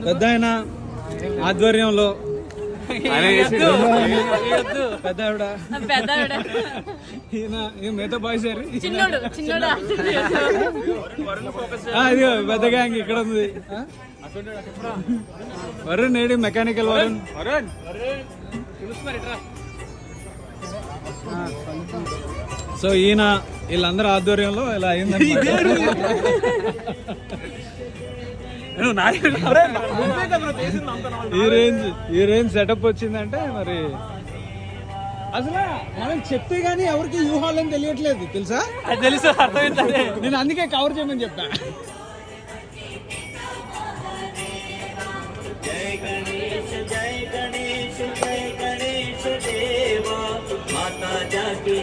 పెద్ద ఆయన ఆధ్వర్యంలో పెద్ద ఆవిడ ఈయన మిగతా బాయ్స్ అది పెద్ద గ్యాంగ్ ఇక్కడ ఉంది. వరుణ్ నేడి మెకానికల్ వరుణ్. సో ఈయన వీళ్ళందరూ ఆధ్వర్యంలో ఇలా అయిందండి. ఈ రేంజ్ సెటప్ వచ్చిందంటే మరి అసలు మనం చెప్తే గానీ ఎవరికి యూహాలని తెలియట్లేదు తెలుసా? తెలుసు, అర్థమైంది. నేను అందుకే కవర్ చేయమని చెప్పా. జై గణేష్ జై గణేష్ జై గణేష్ దేవా మాతా జాకి